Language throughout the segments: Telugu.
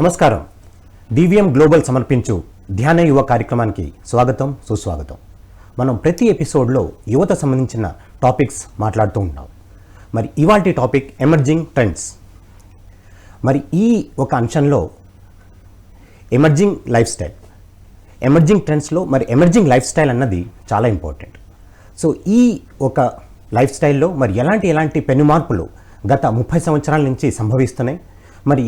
నమస్కారం. డివిఎం గ్లోబల్ సమర్పించు ధ్యాన యువ కార్యక్రమానికి స్వాగతం, సుస్వాగతం. మనం ప్రతి ఎపిసోడ్లో యువత సంబంధించిన టాపిక్స్ మాట్లాడుతూ ఉంటాం. మరి ఇవాల్టి టాపిక్ ఎమర్జింగ్ ట్రెండ్స్. మరి ఈ ఒక అంశంలో ఎమర్జింగ్ లైఫ్ స్టైల్, ఎమర్జింగ్ ట్రెండ్స్లో మరి ఎమర్జింగ్ లైఫ్ స్టైల్ అన్నది చాలా ఇంపార్టెంట్. సో ఈ ఒక లైఫ్ స్టైల్లో మరి ఎలాంటి పెను మార్పులు గత 30 సంవత్సరాల నుంచి సంభవిస్తున్నాయి. మరి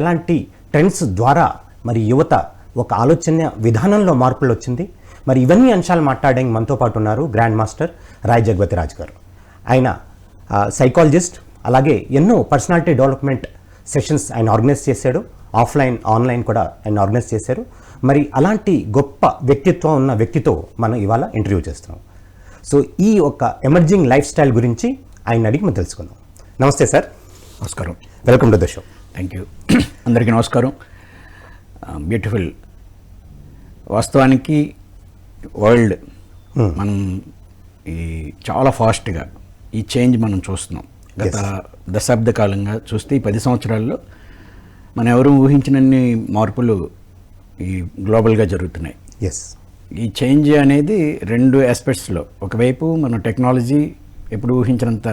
ఎలాంటి ట్రెండ్స్ ద్వారా మరి యువత ఒక ఆలోచన విధానంలో మార్పులు వచ్చింది. మరి ఇవన్నీ అంశాలు మాట్లాడడానికి మనతో పాటు ఉన్నారు గ్రాండ్ మాస్టర్ రాయ్ జగపతిరాజు గారు. ఆయన సైకాలజిస్ట్, అలాగే ఎన్నో పర్సనాలిటీ డెవలప్మెంట్ సెషన్స్ ఆయన ఆర్గనైజ్ చేశాడు. ఆఫ్లైన్, ఆన్లైన్ కూడా ఆయన ఆర్గనైజ్ చేశారు. మరి అలాంటి గొప్ప వ్యక్తిత్వం ఉన్న వ్యక్తితో మనం ఇవాళ ఇంటర్వ్యూ చేస్తున్నాం. సో ఈ ఒక ఎమర్జింగ్ లైఫ్ స్టైల్ గురించి ఆయన అడిగి మనం తెలుసుకుందాం. నమస్తే సార్. నమస్కారం. Welcome to the show. Thank you. అందరికీ నమస్కారం. బ్యూటిఫుల్. వాస్తవానికి వరల్డ్ మనం ఈ చాలా ఫాస్ట్గా ఈ చేంజ్ మనం చూస్తున్నాం. గత దశాబ్ద కాలంగా చూస్తే ఈ 10 సంవత్సరాల్లో మనం ఎవరు ఊహించినన్ని మార్పులు ఈ గ్లోబల్గా జరుగుతున్నాయి. ఈ చేంజ్ అనేది 2 ఆస్పెక్ట్స్లో, ఒకవైపు మన టెక్నాలజీ ఎప్పుడు ఊహించినంత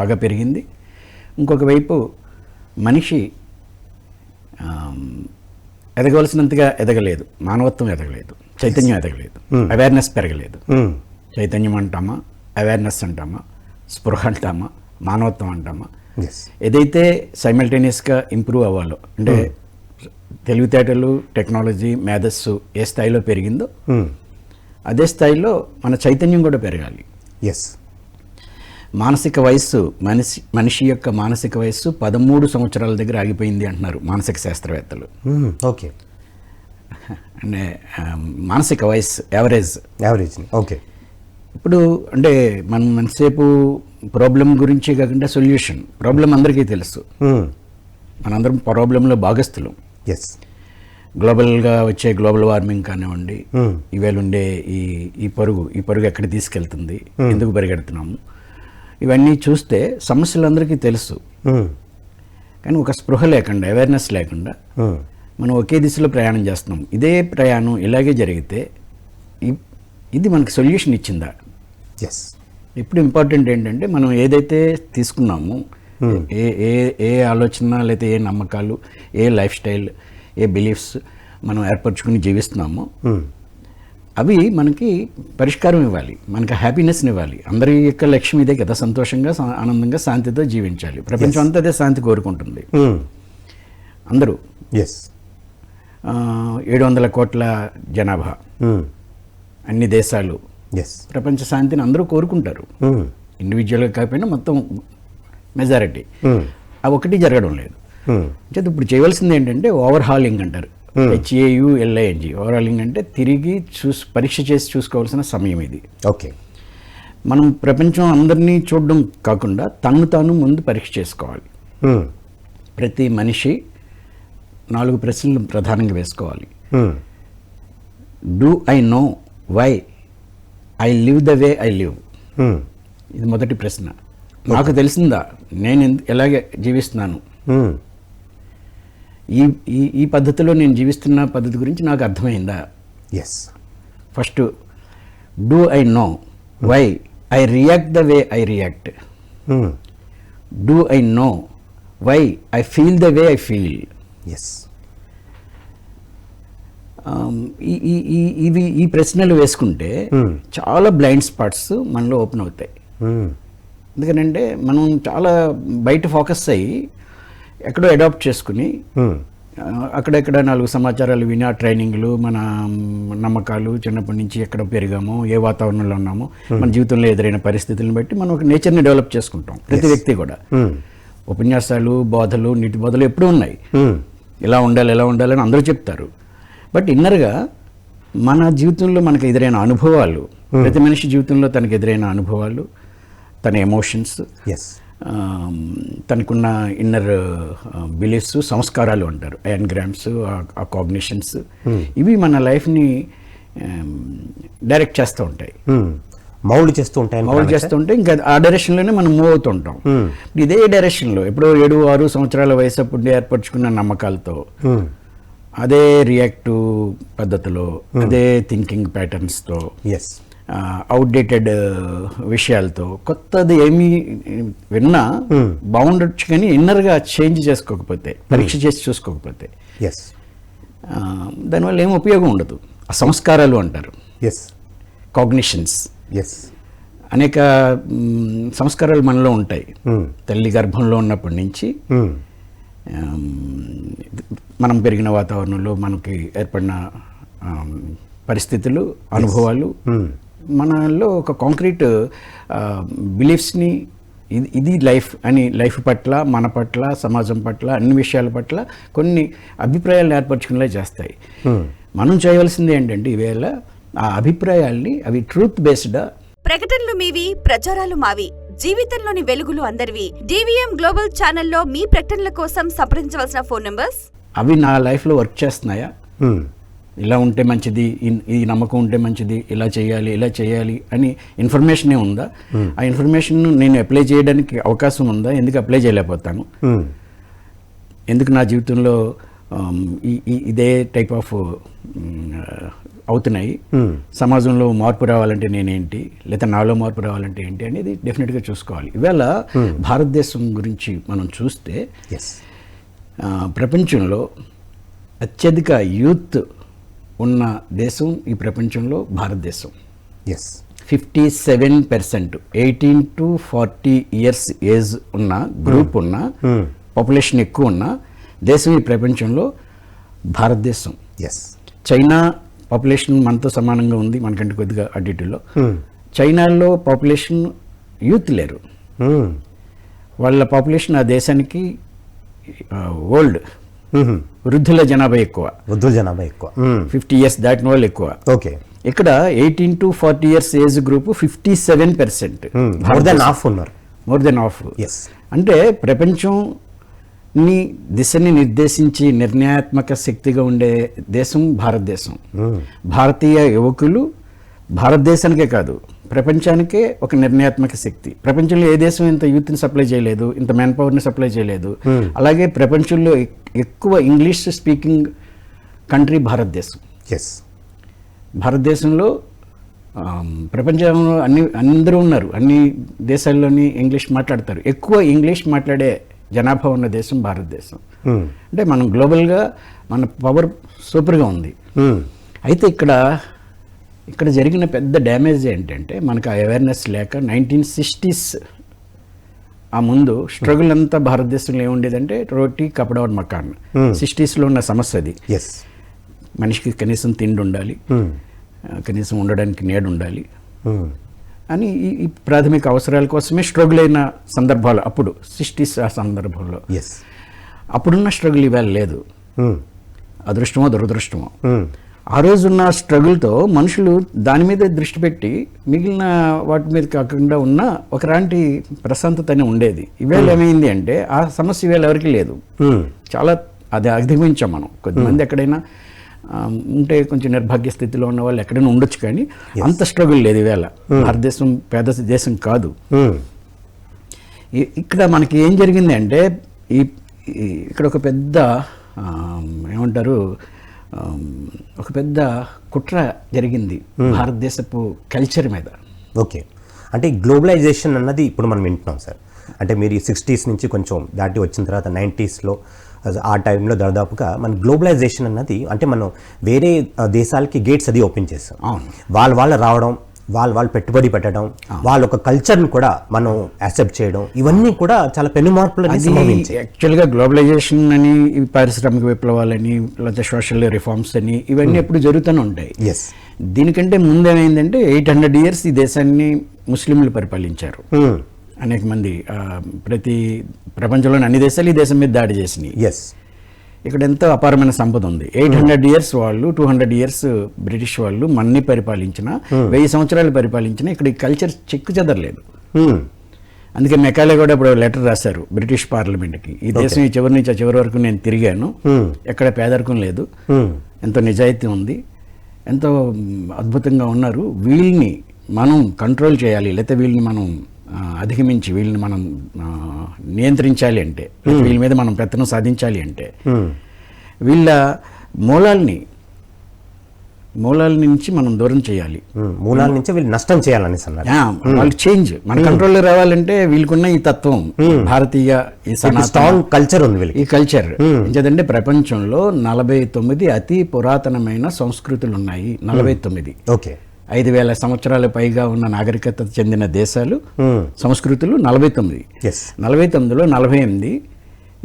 బాగా పెరిగింది, ఇంకొక వైపు మనిషి ఎదగవలసినంతగా ఎదగలేదు, మానవత్వం ఎదగలేదు, చైతన్యం ఎదగలేదు, అవేర్నెస్ పెరగలేదు. చైతన్యం అంటామా, అవేర్నెస్ అంటామా, స్పృహ అంటామా, మానవత్వం అంటామా, ఏదైతే సైమల్టేనియస్గా ఇంప్రూవ్ అవ్వాలో, అంటే తెలివితేటలు, టెక్నాలజీ, మేధస్సు ఏ స్థాయిలో పెరిగిందో అదే స్థాయిలో మన చైతన్యం కూడా పెరగాలి. మానసిక వయస్సు, మనిషి యొక్క మానసిక వయస్సు 13 సంవత్సరాల దగ్గర ఆగిపోయింది అంటున్నారు మానసిక శాస్త్రవేత్తలు. ఓకే. అంటే మానసిక వయస్సు యావరేజ్. ఓకే. ఇప్పుడు అంటే మనం ఎంతసేపు ప్రాబ్లం గురించి కాకుండా సొల్యూషన్. ప్రాబ్లం అందరికీ తెలుసు, మనందరం ప్రాబ్లంలో భాగస్థులం. గ్లోబల్గా వచ్చే గ్లోబల్ వార్మింగ్ కానివ్వండి, ఈవేళ ఉండే ఈ పరుగు ఎక్కడ తీసుకెళ్తుంది, ఎందుకు పరిగెడుతున్నాము, ఇవన్నీ చూస్తే సమస్యలు అందరికీ తెలుసు. కానీ ఒక స్పృహ లేకుండా, అవేర్నెస్ లేకుండా మనం ఒకే దిశలో ప్రయాణం చేస్తున్నాం. ఇదే ప్రయాణం ఇలాగే జరిగితే ఇది మనకి సొల్యూషన్ ఇచ్చిందా? ఇప్పుడు ఇంపార్టెంట్ ఏంటంటే మనం ఏదైతే తీసుకున్నామో, ఏ ఆలోచన లేదా ఏ నమ్మకాలు, ఏ లైఫ్ స్టైల్, ఏ బిలీఫ్స్ మనం ఏర్పరచుకుని జీవిస్తున్నామో అవి మనకి పరిష్కారం ఇవ్వాలి, మనకి హ్యాపీనెస్ని ఇవ్వాలి. అందరి యొక్క లక్ష్యం ఇదే కదా, సంతోషంగా, ఆనందంగా, శాంతితో జీవించాలి. ప్రపంచం అంతా అదే శాంతి కోరుకుంటుంది. అందరూ 700 కోట్ల జనాభా, అన్ని దేశాలు ప్రపంచ శాంతిని అందరూ కోరుకుంటారు. ఇండివిజువల్గా కాకపోయినా మొత్తం మెజారిటీ. అవి ఒకటి జరగడం లేదు. ఇప్పుడు చేయవలసింది ఏంటంటే ఓవర్హాలింగ్ అంటారు, HAULING. ఓవరాలింగ్ అంటే తిరిగి పరీక్ష చేసి చూసుకోవాల్సిన సమయం ఇది. ఓకే. మనం ప్రపంచం అందరినీ చూడడం కాకుండా తాను ముందు పరీక్ష చేసుకోవాలి. ప్రతి మనిషి 4 ప్రశ్నలు ప్రధానంగా వేసుకోవాలి. Do I know why I live the way I live? ఇది మొదటి ప్రశ్న. నాకు తెలిసిందా నేను ఎలాగే జీవిస్తున్నాను, ఈ పద్ధతిలో నేను జీవిస్తున్న పద్ధతి గురించి నాకు అర్థమైందా? First, do I know why I react the way I react? Do I know why I feel the way I feel? ఈ ప్రశ్నలు వేసుకుంటే చాలా బ్లైండ్ స్పాట్స్ మనలో ఓపెన్ అవుతాయి. ఎందుకంటే మనం చాలా బయట ఫోకస్ అయ్యి ఎక్కడో అడాప్ట్ చేసుకుని అక్కడెక్కడ 4 సమాచారాలు విని, ఆ ట్రైనింగ్లు, మన నమ్మకాలు, చిన్నప్పటి నుంచి ఎక్కడ పెరిగామో, ఏ వాతావరణంలో ఉన్నామో, మన జీవితంలో ఎదురైన పరిస్థితులను బట్టి మనం ఒక నేచర్ని డెవలప్ చేసుకుంటాం. ప్రతి వ్యక్తి కూడా ఉపన్యాసాలు, బోధలు, నీటి బోధలు ఎప్పుడూ ఉన్నాయి. ఇలా ఉండాలి అని అందరూ చెప్తారు. బట్ ఇన్నర్గా మన జీవితంలో మనకు ఎదురైన అనుభవాలు, ప్రతి మనిషి జీవితంలో తనకు ఎదురైన అనుభవాలు, తన ఎమోషన్స్, తనకున్న ఇన్నర్ బిలీఫ్స్, సంస్కారాలు అంటారు, ఎన్గ్రామ్స్, ఆ కాగ్నిషన్స్, ఇవి మన లైఫ్ని డైరెక్ట్ చేస్తూ ఉంటాయి, మౌల్డ్ చేస్తూ ఉంటాయి. ఇంకా ఆ డైరెక్షన్లోనే మనం మూవ్ అవుతుంటాం. ఇదే డైరెక్షన్లో ఎప్పుడో 7-6 సంవత్సరాల వయసు అప్పుడు ఏర్పరచుకున్న నమ్మకాలతో అదే రియాక్టివ్ పద్ధతిలో, అదే థింకింగ్ ప్యాటర్న్స్తో, ఎస్ అవుట్డేటెడ్ విషయాలతో కొత్తది ఏమీ విన్నా బాగుండొచ్చు, కానీ ఇన్నర్గా చేంజ్ చేసుకోకపోతే, పరీక్ష చేసి చూసుకోకపోతే ఎస్ దానివల్ల ఏం ఉపయోగం ఉండదు. ఆ సంస్కారాలు అంటారు, ఎస్ కాగ్నిషన్స్, ఎస్ అనేక సంస్కారాలు మనలో ఉంటాయి. తల్లి గర్భంలో ఉన్నప్పటి నుంచి మనం పెరిగిన వాతావరణంలో మనకి ఏర్పడిన పరిస్థితులు, అనుభవాలు మనలో ఒక కాంక్రీట్ బిలీఫ్స్ని ఇది లైఫ్ అని, లైఫ్ పట్ల, మన పట్ల, సమాజం పట్ల, అన్ని విషయాల పట్ల కొన్ని అభిప్రాయాలను ఏర్పరచుకునేలా చేస్తాయి. మనం చేయవలసింది ఏంటంటే ఈవేళ ఆ అభిప్రాయాల్ని అవి ట్రూత్ బేస్డ్. ప్రకటనలు మీవి, ప్రచారాలు మావి, జీవితంలోని వెలుగులు అందరివి. DVM గ్లోబల్ ఛానల్లో మీ ప్రకటనల కోసం సంప్రదించవలసిన ఫోన్ నంబర్స్. అవి నా లైఫ్లో వర్క్ చేస్తున్నాయా, ఇలా ఉంటే మంచిది, ఈ నమ్మకం ఉంటే మంచిది, ఇలా చేయాలి అని ఇన్ఫర్మేషనే ఉందా? ఆ ఇన్ఫర్మేషన్ నేను అప్లై చేయడానికి అవకాశం ఉందా? ఎందుకు అప్లై చేయలేకపోతాను? ఎందుకు నా జీవితంలో ఇదే టైప్ ఆఫ్ అవుతున్నాయి? సమాజంలో మార్పు రావాలంటే నేనేంటి, లేదా నాలో మార్పు రావాలంటే ఏంటి అనేది డెఫినెట్గా చూసుకోవాలి. ఇవాళ భారతదేశం గురించి మనం చూస్తే ప్రపంచంలో అత్యధిక యూత్ ఉన్న దేశం ఈ ప్రపంచంలో భారతదేశం. 57% 18 to 40 ఇయర్స్ ఏజ్ ఉన్న గ్రూప్ ఉన్న పాపులేషన్ ఎక్కువ ఉన్న దేశం ఈ ప్రపంచంలో భారతదేశం. చైనా పాపులేషన్ మనతో సమానంగా ఉంది, మనకంటే కొద్దిగా అడ్డిటిలో. చైనాలో పాపులేషన్ యూత్ లేరు. వాళ్ళ పాపులేషన్ ఆ దేశానికి ఓల్డ్ వృద్ధుల జనాభా ఎక్కువ. 50 ఇయర్స్ దాటిన వాళ్ళు ఎక్కువ. ఇక్కడ 18 to 40 years age group 57%, more than half. అంటే ప్రపంచం దిశని నిర్దేశించి నిర్ణయాత్మక శక్తిగా ఉండే దేశం భారతదేశం. భారతీయ యువకులు భారతదేశానికే కాదు ప్రపంచానికే ఒక నిర్ణయాత్మక శక్తి. ప్రపంచంలో ఏ దేశం ఇంత యూత్ని సప్లై చేయలేదు, ఇంత మ్యాన్ పవర్ని సప్లై చేయలేదు. అలాగే ప్రపంచంలో ఎక్కువ ఇంగ్లీష్ స్పీకింగ్ కంట్రీ భారతదేశం. భారతదేశంలో ప్రపంచంలో అందరూ ఉన్నారు, అన్ని దేశాల్లోని ఇంగ్లీష్ మాట్లాడతారు. ఎక్కువ ఇంగ్లీష్ మాట్లాడే జనాభా ఉన్న దేశం భారతదేశం. అంటే మనం గ్లోబల్గా మన పవర్ సూపర్గా ఉంది. అయితే ఇక్కడ జరిగిన పెద్ద డ్యామేజ్ ఏంటంటే మనకు ఆ అవేర్నెస్ లేక 1960s ఆ ముందు స్ట్రగుల్ అంతా భారతదేశంలో ఏముండేదంటే రోటీ కపడా మకాన్. 60sలో ఉన్న సమస్య అది. మనిషికి కనీసం తిండి ఉండాలి, కనీసం ఉండడానికి నీడ ఉండాలి అని ఈ ప్రాథమిక అవసరాల కోసమే స్ట్రగుల్ అయిన సందర్భాలు అప్పుడు 60s ఆ సందర్భంలో. అప్పుడున్న స్ట్రగుల్ ఇవాళ లేదు, అదృష్టమో దురదృష్టమో. ఆ రోజున్న స్ట్రగుల్తో మనుషులు దాని మీద దృష్టి పెట్టి మిగిలిన వాటి మీద కాకుండా ఉన్న ఒకలాంటి ప్రశాంతత అని ఉండేది. ఇవాళ ఏమైంది అంటే ఆ సమస్య ఇవాళ ఎవరికి లేదు. చాలా అది అధిగమించాం మనం. కొద్దిమంది ఎక్కడైనా ఉంటే కొంచెం నిర్భాగ్య స్థితిలో ఉన్న వాళ్ళు ఎక్కడైనా ఉండొచ్చు, కానీ అంత స్ట్రగుల్ లేదు ఇవాళ. భారతదేశం పేద దేశం కాదు. ఇక్కడ మనకి ఏం జరిగింది అంటే ఇక్కడ ఒక పెద్ద ఏమంటారు, ఒక పెద్ద కుట్ర జరిగింది భారతదేశపు కల్చర్ మీద. అంటే గ్లోబలైజేషన్ అన్నది ఇప్పుడు మనం వింటున్నాం సార్. అంటే మీరు 60s నుంచి కొంచెం దాటి వచ్చిన తర్వాత 90sలో ఆ టైంలో దాదాపుగా మన గ్లోబలైజేషన్ అన్నది అంటే మనం వేరే దేశాలకి గేట్స్ అది ఓపెన్ చేస్తాం. వాళ్ళు రావడం, వాళ్ళు పెట్టుబడి పెట్టడం, వాళ్ళ ఒక కల్చర్ని కూడా మనం యాక్సెప్ట్ చేయడం, ఇవన్నీ కూడా చాలా పెను మార్పులు. యాక్చువల్గా గ్లోబలైజేషన్ అని, పారిశ్రామిక విప్లవాలని, లేకపోతే సోషల్ రిఫార్మ్స్ అని ఇవన్నీ ఎప్పుడు జరుగుతూనే ఉంటాయి. దీనికంటే ముందేమైందంటే 800 ఇయర్స్ ఈ దేశాన్ని ముస్లింలు పరిపాలించారు. అనేక మంది ప్రతి ప్రపంచంలోని అన్ని దేశాలు ఈ దేశం మీద దాడి చేసినాయి. ఇక్కడ ఎంతో అపారమైన సంపద ఉంది. 800 ఇయర్స్ వాళ్ళు, 200 ఇయర్స్ బ్రిటిష్ వాళ్ళు మన్ని పరిపాలించిన, 1000 సంవత్సరాలు పరిపాలించిన ఇక్కడ ఈ కల్చర్ చెక్కు చెదరలేదు. అందుకే మెకాలే కూడా ఇప్పుడు లెటర్ రాశారు బ్రిటిష్ పార్లమెంట్కి, ఈ దేశం ఈ చివరి నుంచి ఆ చివరి వరకు నేను తిరిగాను, ఎక్కడ పేదరికం లేదు, ఎంతో నిజాయితీ ఉంది, ఎంతో అద్భుతంగా ఉన్నారు, వీళ్ళని మనం కంట్రోల్ చేయాలి, లేకపోతే వీళ్ళని మనం అధిగమించి వీళ్ళని మనం నియంత్రించాలి అంటే, వీళ్ళ మీద మనం పెత్తనం సాధించాలి అంటే వీళ్ళ మూలాల నుంచి మనం దూరం చేయాలి. మూలాల నుంచి వీళ్ళు నష్టం చేయాలని అన్నారు. వాళ్ళు చేంజ్ మన కంట్రోల్లో రావాలంటే వీళ్ళకున్న ఈ తత్వం, భారతీయ ఈ స్ట్రాంగ్ కల్చర్ ఉంది వీళ్ళకి. ఈ కల్చర్ ఎందుకంటే ప్రపంచంలో 49 అతి పురాతనమైన సంస్కృతులు ఉన్నాయి. 49. ఓకే. 5,000 సంవత్సరాల పైగా ఉన్న నాగరికత చెందిన దేశాలు, సంస్కృతులు 49. 49లో 48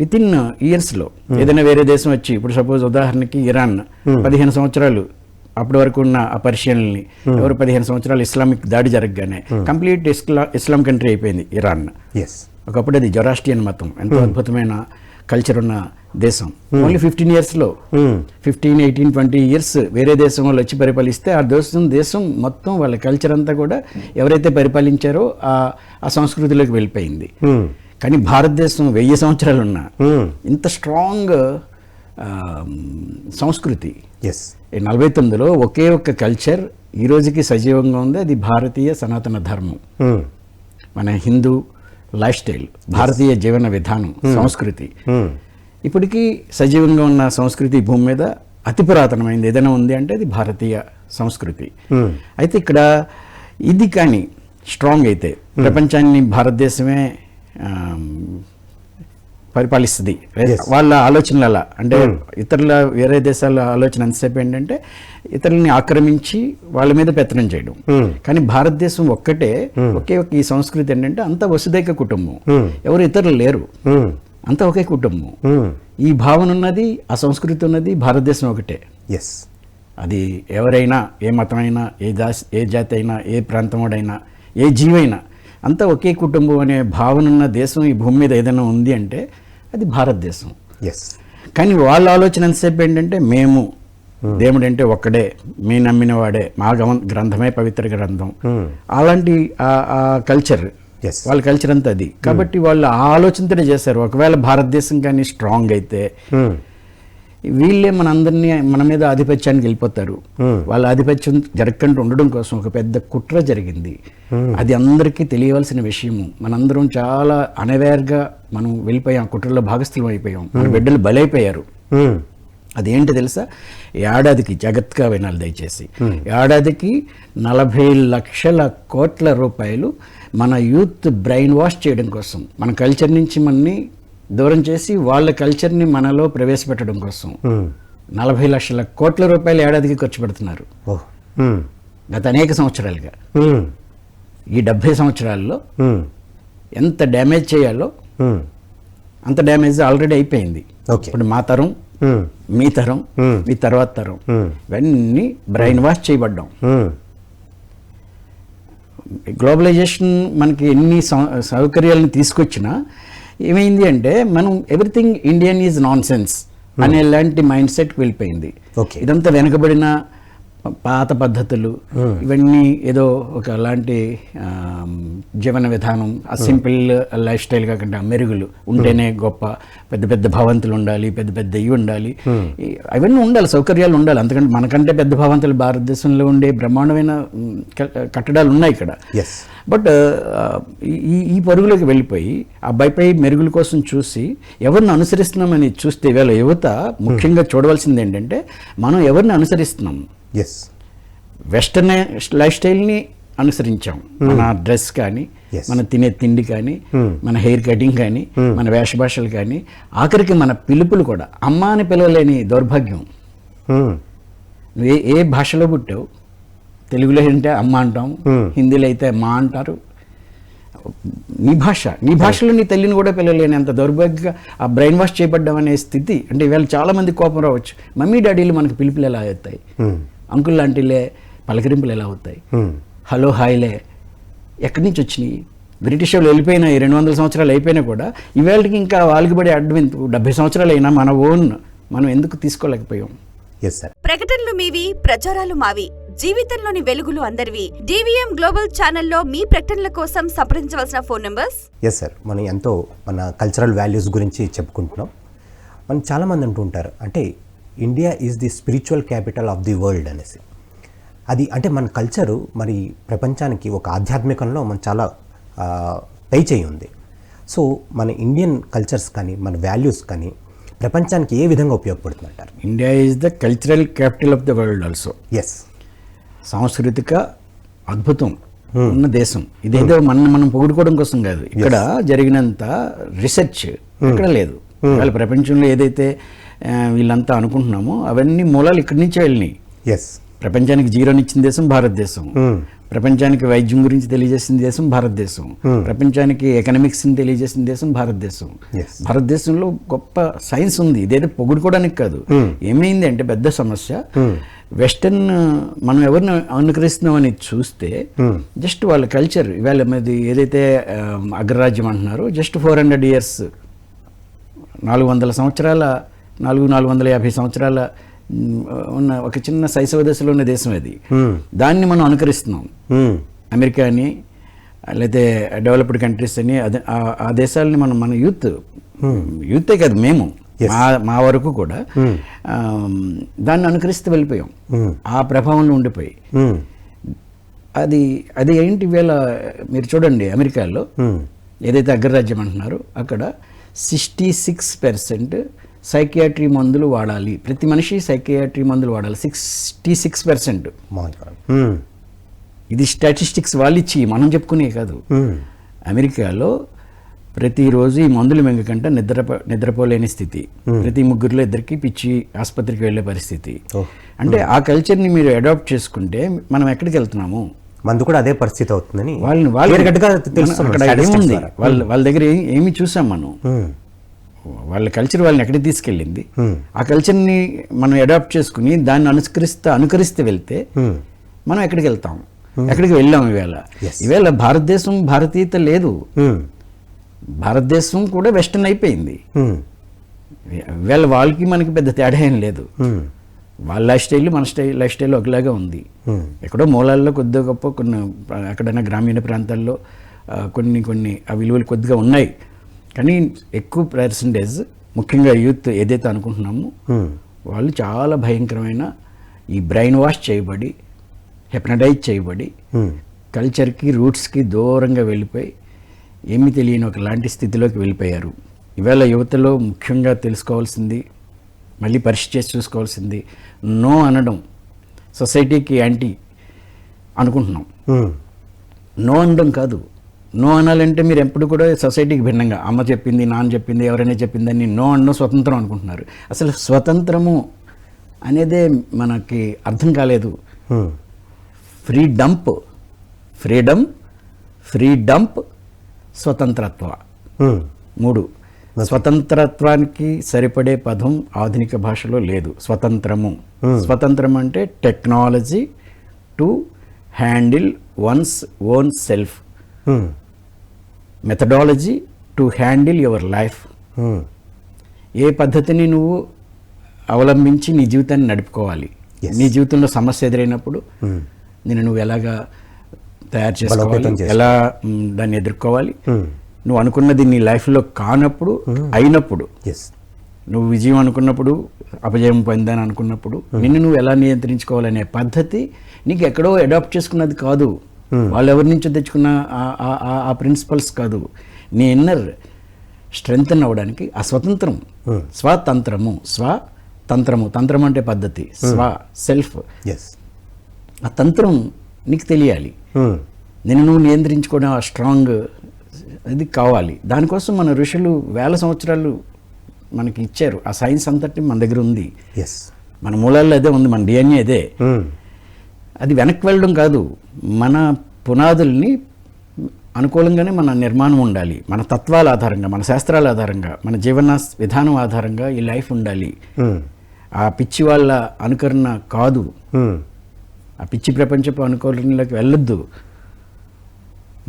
విత్ ఇన్ ఇయర్స్లో ఏదైనా వేరే దేశం వచ్చి, ఇప్పుడు సపోజ్ ఉదాహరణకి ఇరాన్ 15 సంవత్సరాలు అప్పటి వరకు ఉన్న ఆ పర్షియన్ని ఎవరు 15 సంవత్సరాలు ఇస్లామిక్ దాడి జరగగానే కంప్లీట్ ఇస్లాం కంట్రీ అయిపోయింది ఇరాన్. ఒకప్పుడు అది జొరాస్ట్రియన్ మతం, ఎంతో అద్భుతమైన కల్చర్ ఉన్న దేశం. ఓన్లీ 15 ఇయర్స్లో 15, 18, 20 ఇయర్స్ వేరే దేశం వాళ్ళు వచ్చి పరిపాలిస్తే ఆ దేశం మొత్తం వాళ్ళ కల్చర్ అంతా కూడా ఎవరైతే పరిపాలించారో ఆ సంస్కృతిలోకి వెళ్ళిపోయింది. కానీ భారతదేశం 1000 సంవత్సరాలు ఉన్న ఇంత స్ట్రాంగ్ సంస్కృతి, 49లో ఒకే ఒక్క కల్చర్ ఈ రోజుకి సజీవంగా ఉంది. అది భారతీయ సనాతన ధర్మం, మన హిందూ లైఫ్ స్టైల్, భారతీయ జీవన విధానం, సంస్కృతి ఇప్పటికీ సజీవంగా ఉన్న సంస్కృతి భూమి మీద అతి పురాతనమైంది ఏదైనా ఉంది అంటే అది భారతీయ సంస్కృతి. అయితే ఇక్కడ ఇది కానీ స్ట్రాంగ్ అయితే ప్రపంచాన్ని భారతదేశమే పరిపాలిస్తుంది. వాళ్ళ ఆలోచనలు అలా అంటే ఇతరుల వేరే దేశాల ఆలోచన ఎంతసేపు ఏంటంటే ఇతరులని ఆక్రమించి వాళ్ళ మీద పెత్తనం చేయడం. కానీ భారతదేశం ఒకే ఈ సంస్కృతి ఏంటంటే అంత వసుదైక కుటుంబం, ఎవరు ఇతరులు లేరు, అంతా ఒకే కుటుంబం. ఈ భావన ఉన్నది, ఆ సంస్కృతి ఉన్నది, భారతదేశం ఒకటే. అది ఎవరైనా, ఏ మతమైనా, ఏ జాతి అయినా, ఏ ప్రాంతముడైనా, ఏ జీవైనా అంతా ఒకే కుటుంబం అనే భావన ఉన్న దేశం ఈ భూమి మీద ఏదైనా ఉంది అంటే అది భారతదేశం. కానీ వాళ్ళ ఆలోచన ఎంతసేపు ఏంటంటే మేము దేవుడు అంటే ఒక్కడే, మీ నమ్మిన వాడే, మా గ్రంథమే పవిత్ర గ్రంథం, అలాంటి ఆ కల్చర్, వాళ్ళ కల్చర్ అంతా అది. కాబట్టి వాళ్ళు ఆ ఆలోచనతోనే చేశారు. ఒకవేళ భారతదేశం కానీ స్ట్రాంగ్ అయితే వీళ్ళే మన మీద ఆధిపత్యానికి వెళ్ళిపోతారు. వాళ్ళ ఆధిపత్యం జరగకుండా ఉండడం కోసం ఒక పెద్ద కుట్ర జరిగింది. అది అందరికీ తెలియవలసిన విషయము. మనందరం చాలా అన్అవేర్గా మనం వెళ్ళిపోయాం, కుట్రలో భాగస్థులం అయిపోయాం, మన బిడ్డలు బలైపోయారు. అదేంటి తెలుసా? ఏడాదికి, జాగ్రత్తగా వినాలి దయచేసి, ఏడాదికి 40 లక్షల కోట్ల రూపాయలు మన యూత్ బ్రెయిన్ వాష్ చేయడం కోసం, మన కల్చర్ నుంచి మనని దూరం చేసి వాళ్ళ కల్చర్ని మనలో ప్రవేశపెట్టడం కోసం 40 లక్షల కోట్ల రూపాయలు ఏడాదికి ఖర్చు పెడుతున్నారు గత అనేక సంవత్సరాలుగా. ఈ 70 సంవత్సరాల్లో ఎంత డ్యామేజ్ చేయాలో అంత డ్యామేజ్ ఆల్రెడీ అయిపోయింది. ఇప్పుడు మా తరం, మీ తరం, మీ తర్వాత తరం ఇవన్నీ బ్రెయిన్ వాష్ చేయబడ్డాం. గ్లోబలైజేషన్ మనకి ఎన్ని సౌకర్యాలను తీసుకొచ్చినా ఏమైంది అంటే మనం everything Indian is non sense అనే లాంటి మైండ్ సెట్కి వెళ్ళిపోయింది. ఇదంతా వెనకబడిన పాత పద్ధతులు, ఇవన్నీ ఏదో ఒక అలాంటి జీవన విధానం, ఆ సింపుల్ లైఫ్ స్టైల్ కాకుండా మెరుగులు ఉంటేనే గొప్ప, పెద్ద పెద్ద భవంతులు ఉండాలి, పెద్ద పెద్ద ఇవి ఉండాలి, అవన్నీ ఉండాలి, సౌకర్యాలు ఉండాలి. అంతకంటే మనకంటే పెద్ద భవంతులు భారతదేశంలో ఉండే బ్రహ్మాండమైన కట్టడాలు ఉన్నాయి ఇక్కడ. బట్ ఈ పరుగులోకి వెళ్ళిపోయి అబ్బాయిపై మెరుగుల కోసం చూసి ఎవరిని అనుసరిస్తున్నామని చూస్తే వీళ్ళ యువత ముఖ్యంగా చూడవలసింది ఏంటంటే మనం ఎవరిని అనుసరిస్తున్నాం. వెస్టర్న్ లైఫ్ స్టైల్ని అనుసరించాం. మన డ్రెస్ కానీ, మన తినే తిండి కానీ, మన హెయిర్ కటింగ్ కానీ, మన వేషభాషలు కానీ, ఆఖరికి మన పిలుపులు కూడా అమ్మ అని పిలవలేని దౌర్భాగ్యం. నువ్వు ఏ భాషలో పుట్టావు? తెలుగులో అంటే అమ్మ అంటాం, హిందీలో అయితే మా అంటారు. నీ భాషలో నీ తల్లిని కూడా పిలవలేని అంత దౌర్భాగ్యంగా ఆ బ్రెయిన్ వాష్ చేయబడ్డం అనే స్థితి. అంటే ఇవాళ చాలా మంది కోపం రావచ్చు, మమ్మీ డాడీలు మనకి పిలుపులు ఎలా అవుతాయి, అంకుల్ లాంటిలే పలకరింపులు ఎలా అవుతాయి, హలో హాయ్లే ఎక్కడి నుంచి వచ్చినాయి? బ్రిటిష్ వాళ్ళు వెళ్ళిపోయినా 200 సంవత్సరాలు అయిపోయినా కూడా ఇవాళకి ఇంకా వాళ్ళకి పడే అడ్డం 70 సంవత్సరాలు అయినా మన ఓన్ మనం ఎందుకు తీసుకోలేకపోయాం? ప్రకటనలు మీవి, ప్రచారాలు మావి. జీవితంలోని వెలుగులు అందరివి. డివిఎం గ్లోబల్ ఛానల్లో మీ ప్రకటనల కోసం సంప్రదించవలసిన ఫోన్ నంబర్స్. మనం ఎంతో మన కల్చరల్ వాల్యూస్ గురించి చెప్పుకుంటున్నాం. మనం చాలామంది అంటూ ఉంటారు, అంటే India is the spiritual capital of the world అనేసి. అది అంటే మన కల్చరు మరి ప్రపంచానికి ఒక ఆధ్యాత్మికంలో మన చాలా పై చేయి ఉంది. సో మన ఇండియన్ కల్చర్స్ కానీ, మన వాల్యూస్ కానీ ప్రపంచానికి ఏ విధంగా ఉపయోగపడుతుందంటారు? India is the cultural capital of the world also. Yes. సాంస్కృతిక అద్భుతం ఉన్న దేశం. ఇదేదో మనం పొగుడుకోవడం కోసం కాదు. ఇక్కడ జరిగినంత రీసెర్చ్ ఎక్కడ లేదు. వాళ్ళ ప్రపంచంలో ఏదైతే వీళ్ళంతా అనుకుంటున్నామో అవన్నీ మూలాలు ఇక్కడి నుంచే వెళ్ళినాయి. ఎస్. ప్రపంచానికి జీరోనిచ్చిన దేశం భారతదేశం. ప్రపంచానికి వైద్యం గురించి తెలియజేసిన దేశం భారతదేశం. ప్రపంచానికి ఎకనామిక్స్ని తెలియజేసిన దేశం భారతదేశం. భారతదేశంలో గొప్ప సైన్స్ ఉంది. ఇదేదో పొగుడుకోవడానికి కాదు. ఏమైంది అంటే పెద్ద సమస్య, వెస్టర్న్ మనం ఎవరిని అనుకరిస్తున్నామని చూస్తే జస్ట్ వాళ్ళ కల్చర్ ఇవాళ మీద ఏదైతే అగ్రరాజ్యం అంటున్నారో జస్ట్ 400 years 400 సంవత్సరాల 450 సంవత్సరాల ఉన్న ఒక చిన్న శైశవ దశలో ఉన్న దేశం అది. దాన్ని మనం అనుకరిస్తున్నాం. అమెరికాని లేకపోతే డెవలప్డ్ కంట్రీస్ అని ఆ దేశాలని మన యూతే కాదు మేము మా వరకు కూడా దాన్ని అనుకరిస్తూ వెళ్ళిపోయాం. ఆ ప్రభావంలో ఉండిపోయి అది ఏంటి వేళ మీరు చూడండి అమెరికాలో ఏదైతే అగ్రరాజ్యం అంటున్నారో అక్కడ 66% సైకియాట్రీ మందులు వాడాలి. ప్రతి మనిషి సైకియాట్రీ మందులు వాడాలి. 66%. ఇది స్టాటిస్టిక్స్ వాళ్ళు ఇచ్చి మనం చెప్పుకునే కాదు. అమెరికాలో ప్రతిరోజు ఈ మందులు మింగకంటే నిద్రపోలేని స్థితి. ప్రతి ముగ్గురులో 2 పిచ్చి ఆసుపత్రికి వెళ్ళే పరిస్థితి. అంటే ఆ కల్చర్ని మీరు అడాప్ట్ చేసుకుంటే మనం ఎక్కడికి వెళ్తున్నాము? మందు కూడా అదే పరిస్థితి అవుతుందని వాళ్ళ దగ్గర ఏమి చూసాం మనం. వాళ్ళ కల్చర్ వాళ్ళని ఎక్కడికి తీసుకెళ్ళింది. ఆ కల్చర్ని మనం అడాప్ట్ చేసుకుని దాన్ని అనుకరిస్తే వెళ్తే మనం ఎక్కడికి వెళ్తాం? ఎక్కడికి వెళ్ళాం? ఈవేళ భారతదేశం భారతీయత లేదు. భారతదేశం కూడా వెస్టర్న్ అయిపోయింది. వీళ్ళ వాళ్ళకి మనకి పెద్ద తేడా ఏం లేదు. వాళ్ళ లైఫ్ స్టైల్ మన లైఫ్ స్టైల్ ఒకలాగా ఉంది. ఎక్కడో మూలాల్లో కొద్దిగా గొప్ప కొన్ని ఎక్కడైనా గ్రామీణ ప్రాంతాల్లో కొన్ని ఆ విలువలు కొద్దిగా ఉన్నాయి. కానీ ఎక్కువ పర్సంటేజ్ ముఖ్యంగా యూత్ ఏదైతే అనుకుంటున్నామో వాళ్ళు చాలా భయంకరమైన ఈ బ్రెయిన్ వాష్ చేయబడి హెప్నటైజ్ చేయబడి కల్చర్కి రూట్స్కి దూరంగా వెళ్ళిపోయి ఏమీ తెలియని ఒకలాంటి స్థితిలోకి వెళ్ళిపోయారు. ఇవాళ యువతలో ముఖ్యంగా తెలుసుకోవాల్సింది, మళ్ళీ పరీక్ష చేసి చూసుకోవాల్సింది, నో అనడం సొసైటీకి యాంటీ అనుకుంటున్నాం. నో అనడం కాదు. నో అనాలంటే మీరు ఎప్పుడు కూడా సొసైటీకి భిన్నంగా అమ్మ చెప్పింది, నాన్న చెప్పింది, ఎవరైనా చెప్పిందని నో అనడం స్వతంత్రం అనుకుంటున్నారు. అసలు స్వతంత్రము అనేదే మనకి అర్థం కాలేదు. ఫ్రీడమ్ స్వతంత్రత్వ 3. స్వతంత్రత్వానికి సరిపడే పదం ఆధునిక భాషలో లేదు. స్వతంత్రం అంటే technology to handle one's own self, methodology to handle your life. ఏ పద్ధతిని నువ్వు అవలంబించి నీ జీవితాన్ని నడుపుకోవాలి. నీ జీవితంలో సమస్య ఎదురైనప్పుడు నువ్వు ఎలాగా తయారు చేసుకోవాలి, ఎలా దాన్ని ఎదుర్కోవాలి. నువ్వు అనుకున్నది నీ లైఫ్లో కానప్పుడు అయినప్పుడు, నువ్వు విజయం అనుకున్నప్పుడు అపజయం పొందాను అనుకున్నప్పుడు నువ్వు ఎలా నియంత్రించుకోవాలనే పద్ధతి నీకు ఎక్కడో అడాప్ట్ చేసుకున్నది కాదు. వాళ్ళు ఎవరి నుంచో తెచ్చుకున్న ఆ ప్రిన్సిపల్స్ కాదు. నీ ఇన్నర్ స్ట్రెంగ్తన్ అవ్వడానికి ఆ స్వతంత్రము తంత్రం అంటే పద్ధతి, సెల్ఫ్, ఆ తంత్రం నీకు తెలియాలి. నువ్వు నియంత్రించుకోవడం ఆ స్ట్రాంగ్ అది కావాలి. దానికోసం మన ఋషులు వేల సంవత్సరాలు మనకి ఇచ్చారు. ఆ సైన్స్ అంతటి మన దగ్గర ఉంది. మన మూలాల్లో అదే ఉంది, మన డిఎన్ఏ అదే. అది వెనక్కి వెళ్ళడం కాదు. మన పునాదుల్ని అనుకూలంగానే మన నిర్మాణం ఉండాలి. మన తత్వాల ఆధారంగా, మన శాస్త్రాల ఆధారంగా, మన జీవన విధానం ఆధారంగా ఈ లైఫ్ ఉండాలి. ఆ పిచ్చి వాళ్ళ అనుకరణ కాదు. ఆ పిచ్చి ప్రపంచపు అనుకరణలోకి వెళ్ళొద్దు.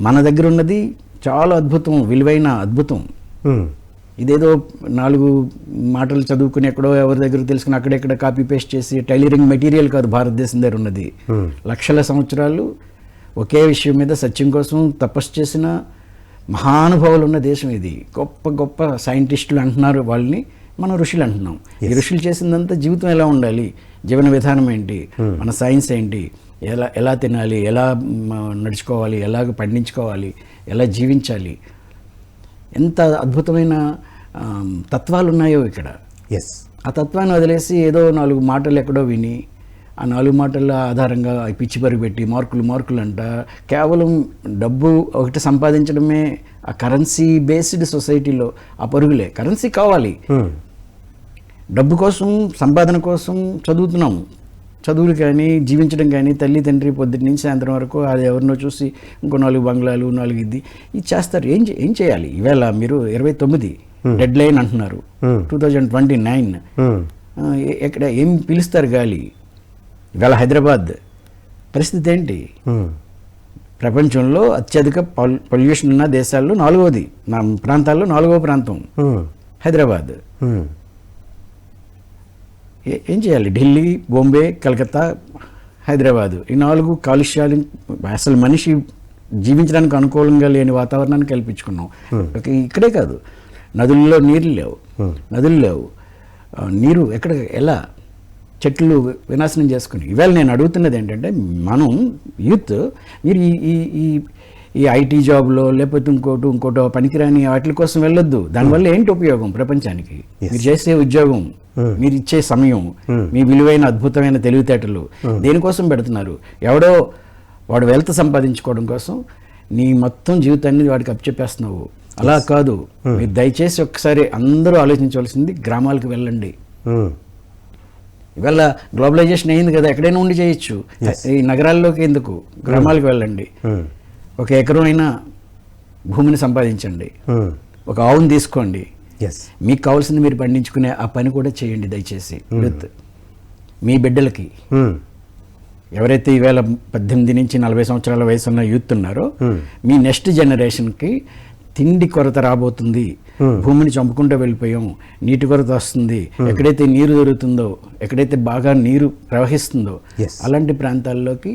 మన దగ్గర ఉన్నది చాలా అద్భుతం, విలువైన అద్భుతం. ఇదేదో 4 మాటలు చదువుకుని ఎక్కడో ఎవరి దగ్గర తెలుసుకుని అక్కడెక్కడ కాపీ పేస్ట్ చేసి టైలరింగ్ మెటీరియల్ కాదు భారతదేశం దగ్గర ఉన్నది. లక్షల సంవత్సరాలు ఒకే విషయం మీద సత్యం కోసం తపస్సు చేసిన మహానుభావులు ఉన్న దేశం ఇది. గొప్ప గొప్ప సైంటిస్టులు అంటున్నారు, వాళ్ళని మనం ఋషులు అంటున్నాం. ఈ ఋషులు చేసిందంతా జీవితం ఎలా ఉండాలి, జీవన విధానం ఏంటి, మన సైన్స్ ఏంటి, ఎలా తినాలి, ఎలా నడుచుకోవాలి, ఎలాగ పండించుకోవాలి, ఎలా జీవించాలి, ఎంత అద్భుతమైన తత్వాలు ఉన్నాయో ఇక్కడ. ఆ తత్వాన్ని వదిలేసి ఏదో 4 మాటలు ఎక్కడో విని ఆ 4 మాటల ఆధారంగా పిచ్చి పరుగు పెట్టి మార్కులు అంట కేవలం డబ్బు ఒకటి సంపాదించడమే ఆ కరెన్సీ బేస్డ్ సొసైటీలో ఆ పరుగులే. కరెన్సీ కావాలి, డబ్బు కోసం సంపాదన కోసం చదువుతున్నాము. చదువులు కానీ జీవించడం కానీ తల్లి తండ్రి పొద్దున్న నుంచి సాయంత్రం వరకు అది ఎవరినో చూసి ఇంకో 4 బంగ్లాలు 4 ఇది చేస్తారు. ఏం చేయాలి? ఈవేళ మీరు 29 డెడ్ లైన్ అంటున్నారు, 2029. ఎక్కడ ఏం పిలుస్తారు గాలి? ఇవాళ హైదరాబాద్ పరిస్థితి ఏంటి? ప్రపంచంలో అత్యధిక పొల్యూషన్ ఉన్న దేశాల్లో 4వది, నా ప్రాంతాల్లో 4వ ప్రాంతం హైదరాబాద్. ఏం చేయాలి? ఢిల్లీ, బాంబే, కలకత్తా, హైదరాబాదు ఈ 4 కాలుష్యాలు. అసలు మనిషి జీవించడానికి అనుకూలంగా లేని వాతావరణాన్ని కల్పించుకున్నాం. ఇక్కడే కాదు, నదుల్లో నీళ్ళు లేవు. నీరు ఎక్కడ ఎలా? చెట్లు వినాశనం చేసుకుని. ఇవాళ నేను అడుగుతున్నది ఏంటంటే, మనం యూత్ మీరు ఈ ఐటీ జాబ్లో లేకపోతే ఇంకోటో పనికిరాని వాటి కోసం వెళ్ళొద్దు. దానివల్ల ఏంటి ఉపయోగం ప్రపంచానికి? మీరు చేసే ఉద్యోగం, మీరు ఇచ్చే సమయం, మీ విలువైన అద్భుతమైన తెలివితేటలు దేనికోసం పెడుతున్నారు? ఎవడో వాడు వెల్త్ సంపాదించుకోవడం కోసం నీ మొత్తం జీవితాన్ని వాడికి అప్పచెప్పేస్తున్నావు. అలా కాదు. మీరు దయచేసి ఒక్కసారి అందరూ ఆలోచించవలసింది, గ్రామాలకు వెళ్ళండి. ఇవాళ గ్లోబలైజేషన్ అయింది కదా, ఎక్కడైనా ఉండి చేయొచ్చు. ఈ నగరాల్లోకి ఎందుకు? గ్రామాలకు వెళ్ళండి. 1 ఎకరం అయినా భూమిని సంపాదించండి. ఒక ఆవును తీసుకోండి. మీకు కావాల్సింది మీరు పండించుకునే ఆ పని కూడా చేయండి దయచేసి. యూత్ మీ బిడ్డలకి, ఎవరైతే ఈవేళ 18 నుంచి 40 సంవత్సరాల వయసు ఉన్న యూత్ ఉన్నారో, మీ నెక్స్ట్ జనరేషన్కి తిండి కొరత రాబోతుంది, భూమిని చంపుకుంటూ వెళ్ళిపోయాం, నీటి కొరత వస్తుంది, ఎక్కడైతే నీరు దొరుకుతుందో, ఎక్కడైతే బాగా నీరు ప్రవహిస్తుందో అలాంటి ప్రాంతాల్లోకి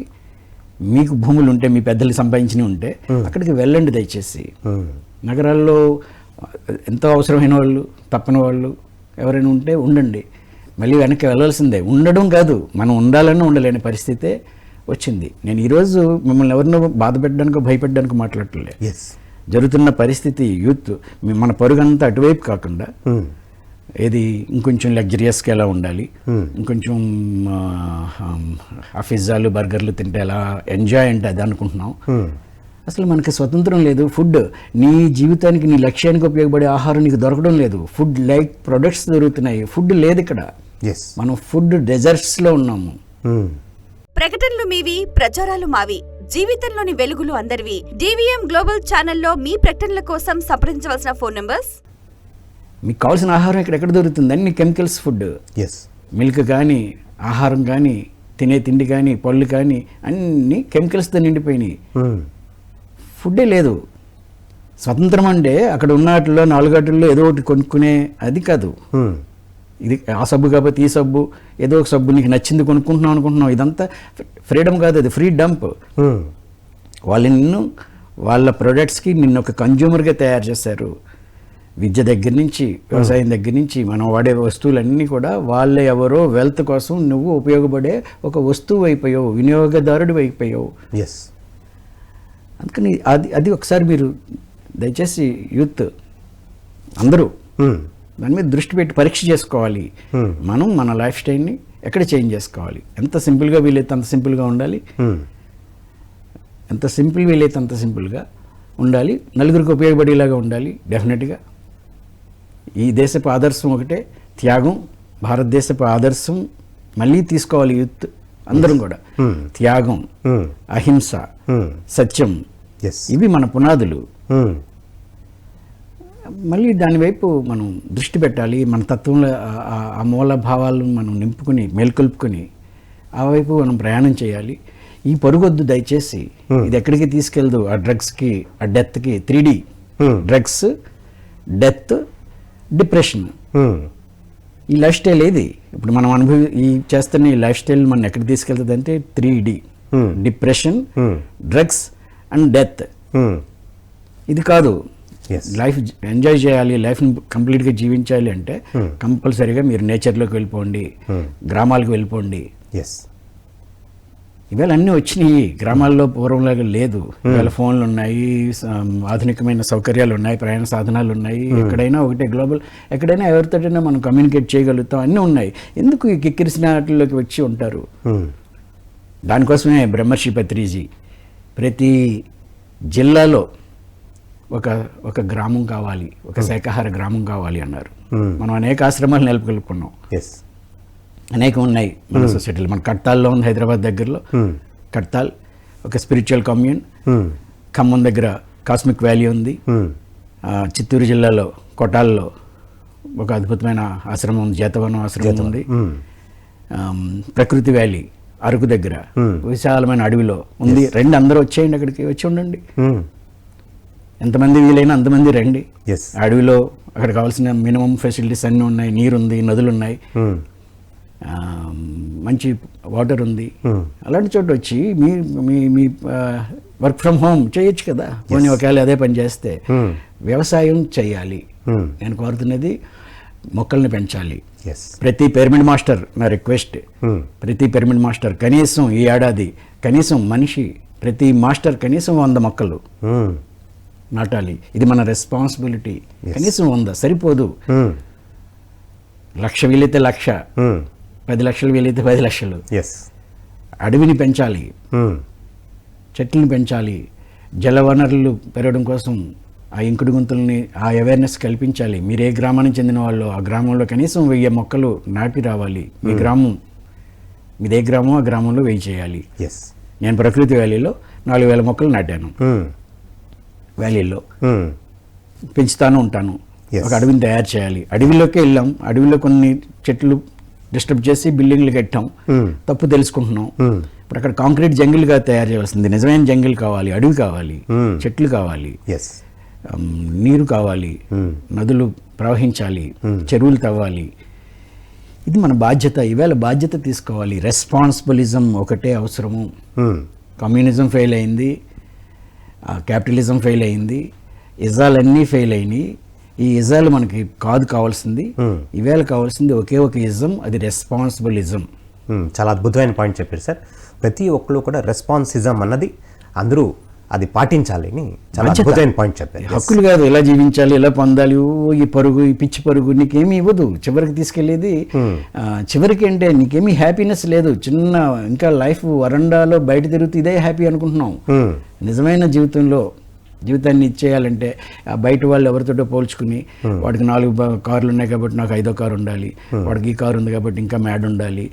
మీకు భూములు ఉంటే, మీ పెద్దలు సంపాదించినవి ఉంటే అక్కడికి వెళ్ళండి దయచేసి. నగరాల్లో ఎంతో అవసరమైన వాళ్ళు, తప్పని వాళ్ళు ఎవరైనా ఉంటే ఉండండి. మళ్ళీ వెనక్కి వెళ్ళాల్సిందే. ఉండడం కాదు, మనం ఉండాలన్నా ఉండలేని పరిస్థితే వచ్చింది. నేను ఈరోజు మిమ్మల్ని ఎవరినో బాధ పెట్టడానికో భయపెట్టడానికో మాట్లాడట్లేదు. జరుగుతున్న పరిస్థితి యూత్ మన పరుగంతా అటువైపు కాకుండా ఏది ఇంకొంచెం లగ్జరియస్గా ఎలా ఉండాలి, ఇంకొంచెం ఆ పిజ్జాలు బర్గర్లు తింటే ఎలా ఎంజాయ్ అంటే అది అనుకుంటున్నాం. అసలు మనకి స్వతంత్రం లేదు. ఫుడ్ నీ జీవితానికి, నీ లక్ష్యానికి ఉపయోగపడే ఆహారం నీకు దొరకడం లేదు. ఫుడ్ లైక్ ప్రొడక్ట్స్ దొరుకుతున్నాయి, ఫుడ్ లేదు ఇక్కడ. మనం ఫుడ్ డెజర్ట్స్లో ఉన్నాము. ప్రకటనలు మీవి, ప్రచారాలు మావి. జీవితంలోని వెలుగులు అందరివి. డివిఎం గ్లోబల్ ఛానల్లో మీ ప్రకటనల కోసం సంప్రదించవలసిన ఫోన్ నంబర్స్. మీకు కావాల్సిన ఆహారం ఎక్కడ దొరుకుతుంది? అన్ని కెమికల్స్ ఫుడ్. మిల్క్ కానీ, ఆహారం కానీ, తినే తిండి కానీ, పళ్ళు కానీ అన్ని కెమికల్స్తో నిండిపోయినాయి. ఫుడ్డే లేదు. స్వతంత్రం అంటే అక్కడ ఉన్న వాటిల్లో 4 వాటిల్లో ఏదో ఒకటి కొనుక్కునే అది కాదు. ఇది ఆ సబ్బు కాబట్టి ఈ సబ్బు, ఏదో ఒక సబ్బు నీకు నచ్చింది కొనుక్కుంటున్నావు. ఇదంతా ఫ్రీడమ్ కాదు, అది ఫ్రీ డంప్. వాళ్ళు వాళ్ళ ప్రొడక్ట్స్కి నిన్ను ఒక కన్జ్యూమర్గా తయారు చేశారు. విద్య దగ్గర నుంచి, వ్యవసాయం దగ్గర నుంచి, మనం వాడే వస్తువులన్నీ కూడా వాళ్ళ ఎవరో వెల్త్ కోసం నువ్వు ఉపయోగపడే ఒక వస్తువు అయిపోయావు, వినియోగదారుడు అయిపోయావు. అందుకని అది ఒకసారి మీరు దయచేసి యూత్ అందరూ దాని మీద దృష్టి పెట్టి పరీక్ష చేసుకోవాలి. మనం మన లైఫ్ స్టైల్ని ఎక్కడ చేంజ్ చేసుకోవాలి, ఎంత సింపుల్గా వీలైతే అంత సింపుల్గా ఉండాలి, ఎంత సింపుల్ వీలైతే అంత సింపుల్గా ఉండాలి, నలుగురికి ఉపయోగపడేలాగా ఉండాలి. డెఫినెట్గా ఈ దేశపు ఆదర్శం ఒకటే, త్యాగం. భారతదేశపు ఆదర్శం మళ్ళీ తీసుకోవాలి యూత్ అందరం కూడా. త్యాగం, అహింస, సత్యం, ఇవి మన పునాదులు. మళ్ళీ దానివైపు మనం దృష్టి పెట్టాలి. మన తత్వంలో ఆ మూల భావాలను మనం నింపుకుని మేల్కొల్పుకొని ఆ వైపు మనం ప్రయాణం చేయాలి. ఈ పరుగొద్దు దయచేసి. ఇది ఎక్కడికి తీసుకెళ్దు? ఆ డ్రగ్స్కి, ఆ డెత్కి. 3D drugs, death, depression. ఈ లైఫ్ స్టైల్ ఏది ఇప్పుడు మనం ఈ చేస్తున్న ఈ లైఫ్ స్టైల్ మనం ఎక్కడికి తీసుకెళ్తుంది అంటే 3D depression, drugs and death. ఇది కాదు. లైఫ్ ఎంజాయ్ చేయాలి, లైఫ్ని కంప్లీట్గా జీవించాలి అంటే కంపల్సరీగా మీరు నేచర్లోకి వెళ్ళిపోండి, గ్రామాలకు వెళ్ళిపోండి. ఇవాళ అన్నీ వచ్చినాయి. గ్రామాల్లో పూర్వంలాగా లేదు. ఇవాళ ఫోన్లు ఉన్నాయి, ఆధునికమైన సౌకర్యాలు ఉన్నాయి, ప్రయాణ సాధనాలు ఉన్నాయి. ఎక్కడైనా ఒకటే గ్లోబల్, ఎక్కడైనా ఎవరితోటైనా మనం కమ్యూనికేట్ చేయగలుగుతాం, అన్నీ ఉన్నాయి. ఎందుకు ఈ కిక్కిరిసిన వాటిలోకి వచ్చి ఉంటారు? దానికోసమే బ్రహ్మర్షి పత్రిజీ ప్రతి జిల్లాలో ఒక గ్రామం కావాలి, ఒక శాకాహార గ్రామం కావాలి అన్నారు. మనం అనేక ఆశ్రమాలు నెలకొల్పుకున్నాం, అనేకం ఉన్నాయి మన సొసైటీలో. మన కట్తాల్లో ఉంది, హైదరాబాద్ దగ్గరలో కట్తాల్, ఒక స్పిరిచువల్ కమ్యూన్. ఖమ్మం దగ్గర కాస్మిక్ వ్యాలీ ఉంది. చిత్తూరు జిల్లాలో కొటాల్లో ఒక అద్భుతమైన ఆశ్రమం ఉంది, జేతవనం ఆశ్రమం ఉంది. ప్రకృతి వ్యాలీ అరకు దగ్గర విశాలమైన అడవిలో ఉంది. రండి, అందరూ వచ్చేయండి, అక్కడికి వచ్చి ఉండండి. ఎంతమంది వీలైనా అంతమంది రండి. అడవిలో అక్కడ కావాల్సిన మినిమం ఫెసిలిటీస్ అన్నీ ఉన్నాయి. నీరు ఉంది, నదులు ఉన్నాయి, మంచి వాటర్ ఉంది. అలాంటి చోట వచ్చి మీ వర్క్ ఫ్రమ్ హోమ్ చేయొచ్చు కదా. పోనీ ఒకవేళ అదే పని చేస్తే వ్యవసాయం చేయాలి. నేను కోరుతున్నది మొక్కల్ని పెంచాలి. ప్రతి పిరమిడ్ మాస్టర్ నా రిక్వెస్ట్, ప్రతి పిరమిడ్ మాస్టర్ కనీసం ఈ ఏడాది కనీసం ప్రతి మాస్టర్ కనీసం 100 మొక్కలు నాటాలి. ఇది మన రెస్పాన్సిబిలిటీ. కనీసం 100 సరిపోదు. 1,00,000 వీలైతే 1,00,000, 10 లక్షలు వీలైతే 10 లక్షలు. అడవిని పెంచాలి, చెట్లను పెంచాలి. జలవనరులు పెరగడం కోసం ఆ ఇంకుడు గుంతల్ని, ఆ అవేర్నెస్ కల్పించాలి. మీరు ఏ గ్రామానికి చెందిన వాళ్ళు ఆ గ్రామంలో కనీసం 1000 మొక్కలు నాటి రావాలి. మీ గ్రామం, మీదే గ్రామం, ఆ గ్రామంలో 1000 చేయాలి. నేను ప్రకృతి వ్యాలీలో 4,000 మొక్కలు నాటాను. వ్యాలీలో పెంచుతాను ఉంటాను. ఒక అడవిని తయారు చేయాలి. అడవిలోకే వెళ్ళాం, అడవిలో కొన్ని చెట్లు డిస్టర్బ్ చేసి బిల్డింగ్లు కట్టాం. తప్పు తెలుసుకుంటున్నాం. ఇప్పుడు అక్కడ కాంక్రీట్ జంగిల్గా తయారు చేయాల్సింది. నిజమైన జంగిల్ కావాలి, అడవి కావాలి, చెట్లు కావాలి, నీరు కావాలి, నదులు ప్రవహించాలి, చెరువులు తవ్వాలి. ఇది మన బాధ్యత. ఈవేళ బాధ్యత తీసుకోవాలి. రెస్పాన్సిబిలిజం ఒకటే అవసరము. కమ్యూనిజం ఫెయిల్ అయింది, క్యాపిటలిజం ఫెయిల్ అయింది, ఇజాలన్నీ ఫెయిల్ అయినాయి. ఈ ఇజాలు మనకి కావాల్సింది. ఈవేళ కావాల్సింది ఒకే ఒక ఇజం, అది రెస్పాన్సిబిలిజం. చాలా అద్భుతమైన పాయింట్ చెప్పారు సార్. ప్రతి ఒక్కరు కూడా రెస్పాన్సిజం అన్నది అందరూ అది పాటించాలి అని చాలా అద్భుతమైన పాయింట్ చెప్పారు. హక్కులు కాదు, ఎలా జీవించాలి, ఎలా పొందాలి. ఈ పరుగు, ఈ పిచ్చి పరుగు నీకేమీ ఇవ్వదు. చివరికి తీసుకెళ్లేది చివరికి అంటే నీకేమీ హ్యాపీనెస్ లేదు. చిన్న ఇంకా లైఫ్ వరండాలో బయట తిరుగుతూ ఇదే హ్యాపీ అనుకుంటున్నాం. నిజమైన జీవితాన్ని ఇచ్చేయాలంటే బయట వాళ్ళు ఎవరితోటో పోల్చుకుని, వాడికి 4 కార్లు ఉన్నాయి కాబట్టి నాకు 5వ కారు ఉండాలి, వాడికి ఈ కారు ఉంది కాబట్టి ఇంకా మ్యాడ్ ఉండాలి.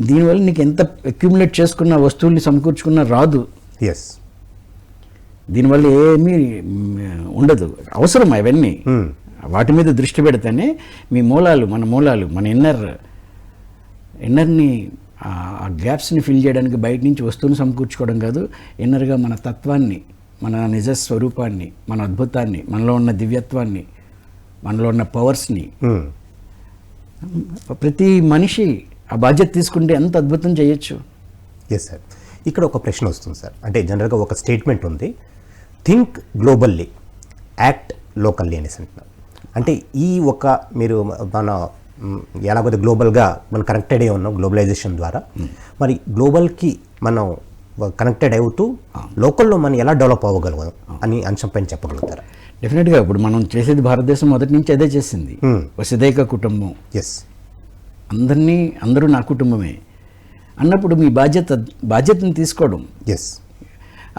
దీనివల్ల నీకు ఎంత అక్యుములేట్ చేసుకున్న వస్తువుల్ని సమకూర్చుకున్నా రాదు. దీనివల్ల ఏమీ ఉండదు. అవసరం అవన్నీ. వాటి మీద దృష్టి పెడితేనే మీ మన మూలాలు మన ఇన్నర్ని ఆ గ్యాప్స్ని ఫిల్ చేయడానికి బయట నుంచి వస్తువుని సమకూర్చుకోవడం కాదు, ఇన్నర్గా మన తత్వాన్ని, మన నిజ స్వరూపాన్ని, మన అద్భుతాన్ని, మనలో ఉన్న దివ్యత్వాన్ని, మనలో ఉన్న పవర్స్ని ప్రతి మనిషి ఆ బాధ్యత తీసుకుంటే ఎంత అద్భుతం చేయొచ్చు. సార్, ఇక్కడ ఒక ప్రశ్న వస్తుంది సార్. అంటే జనరల్గా ఒక స్టేట్మెంట్ ఉంది, థింక్ గ్లోబల్లీ, యాక్ట్ లోకల్లీ అనేసి అంటున్నారు. అంటే ఈ మీరు మన ఎలాగైతే గ్లోబల్గా మనం కనెక్టెడ్ అయి ఉన్నాం గ్లోబలైజేషన్ ద్వారా, మరి గ్లోబల్కి మనం కనెక్టెడ్ అవుతూ లోకల్లో మనం ఎలా డెవలప్ అవ్వగలం అని అంశం పైన చెప్పగలుగుతారా? డెఫినెట్గా. ఇప్పుడు మనం చేసేది భారతదేశం మొదటి నుంచి అదే చేసింది. వసుదైక కుటుంబం. అందరూ నా కుటుంబమే అన్నప్పుడు మీ బాధ్యతను తీసుకోవడం.